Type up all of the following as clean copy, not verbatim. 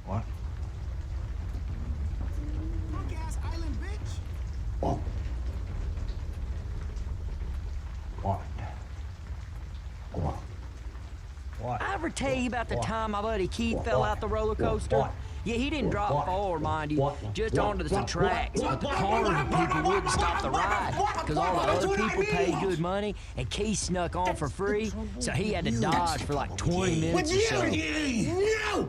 What? Punk-ass island bitch. What? What? What? What? I ever tell you about the time my buddy Keith fell out the roller coaster? What? Yeah, he didn't drop forward, mind you, What? just onto some tracks. But the corner people wouldn't stop the ride because all the other people paid good money, and Keith snuck on for free, so he had to dodge for like 20 minutes or so. No!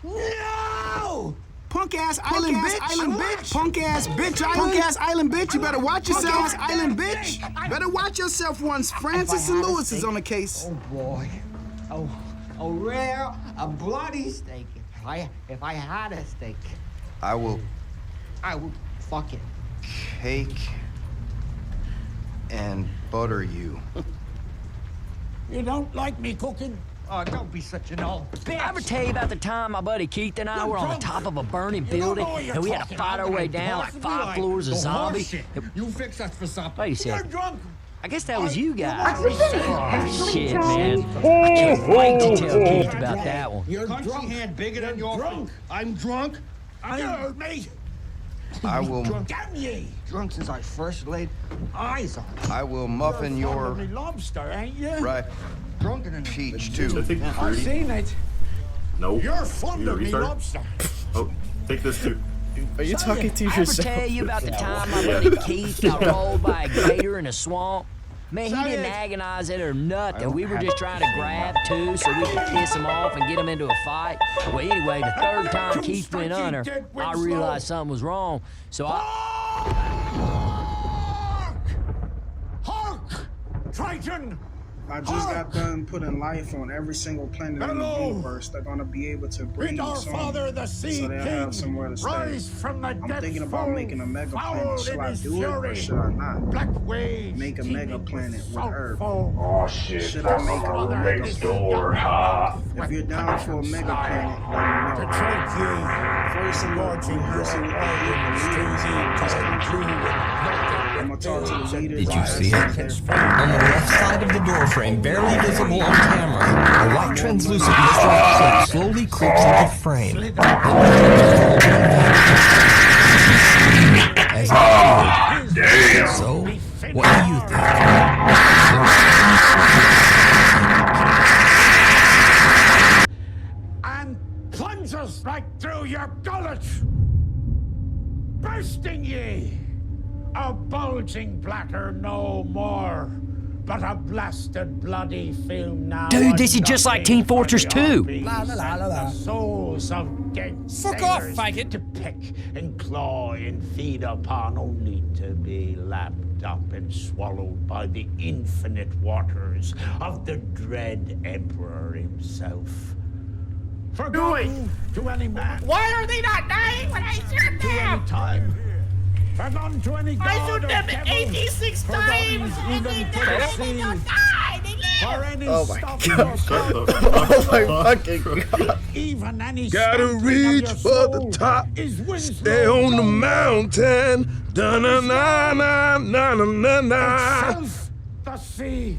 No! Punk-ass island bitch. Punk-ass bitch island. Punk-ass island bitch. You better watch yourself. Island bitch. Better watch yourself once Francis and Lewis is on the case. Oh boy. Oh, a rare, a bloody steak. If I had a steak, I would fuck it. cake and butter you. You don't like me cooking? Oh, don't be such an old bitch. I ever tell you about the time my buddy Keith and I were on the top of a burning building and we had to fight our way down like 5 floors of zombies? You fix us for something. Wait a second. You're drunk. I guess that was you guys. Oh, shit, man. I can't wait to tell Keith about that one. Your country hand bigger than your drunk. I'm drunk. I'm me. I will. Damn ye! Drunk since I first laid eyes on you. I will muffin your lobster, ain't you? right Drunken and peach I too. think I've seen it. Nope. You're fond You of me retard. lobster. Oh, take this too. Are you talking to I ever yourself? tell you about the time my buddy Keith got rolled by a gator in a swamp? Man, he didn't agonize it or nothing. We were just trying to grab two so we could piss him off and get him into a fight. Well, anyway, the third time Keith went under, I realized something was wrong. So Hark! Triton! I just got done putting life on every single planet in the universe. They're gonna be able to breathe Our soon, Father, the Sea so they'll King, have somewhere to stay. rise from the I'm thinking about making a mega planet. Should I do it or should I not? Black waves Make a mega planet with Earth. Oh shit, Should I make a mega next door, ha! If you're down for a mega planet, let me know. First and Lord, you mercy with I'm gonna talk to the leaders. Did you see it? On the left side of the doorframe, barely visible on camera, a white translucent mist shape slowly creeps into frame. As it appeared. Damn! So, what do you think? And plunges right through your gullet, bursting ye, a bulging bladder no more, but a blasted bloody film now. Dude, this is just like Team Fortress 2. The souls of dead Fuck off, sailors faggot. to pick and claw and feed upon, only to be lapped up and swallowed by the infinite waters of the dread Emperor himself. Forgotten to any man. Why are they not dying when I shoot To them? any time. Forgotten to any god I shoot or them devil. 86 Forgotten times and even they to the never sea. die. They live. For any Oh my stop God. your Shut the count. fuck Oh my up. fucking God. Even any Gotta scattering of reach your for the soul top. is Stay on the mountain. Da na na na na na na na. itself the sea.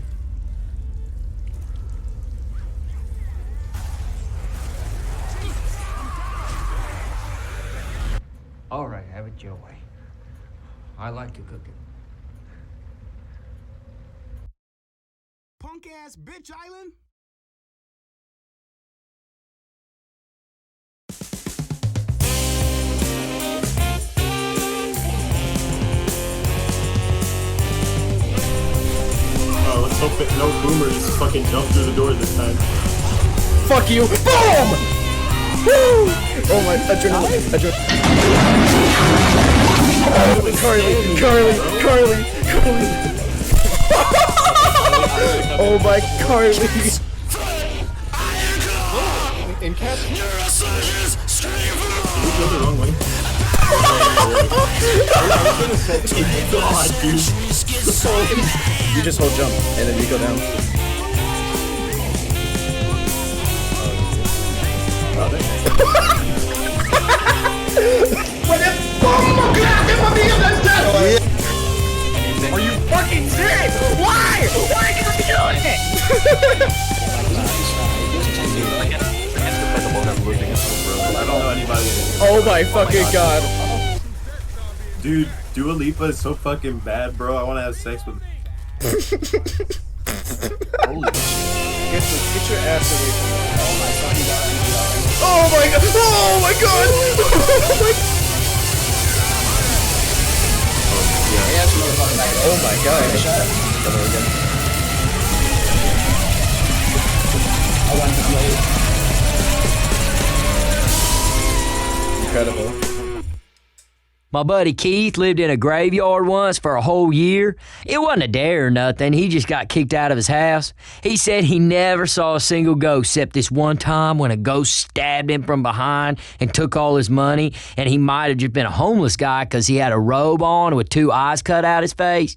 All right, have it your way. I like to cook it. Punk ass bitch island. Oh, let's hope that no boomers fucking jump through the door this time. Fuck you. Boom! Woo! Oh my, adrenaline. Carly. Oh my, Carly. In cap. We go the wrong way. God, dude. You just hold jump, and then you go down. Are you fucking serious? Why? Why are you doing it? I don't know. anybody. Oh my fucking god. Dude, Dua Lipa is so fucking bad, bro. I want to have sex with. Holy shit. Get your ass away from me. Oh my god. Oh my god. Oh my god. Come on again. Incredible. My buddy Keith lived in a graveyard once for a whole year. It wasn't a dare or nothing. He just got kicked out of his house. He said he never saw a single ghost except this one time when a ghost stabbed him from behind and took all his money, and he might have just been a homeless guy because he had a robe on with 2 eyes cut out his face.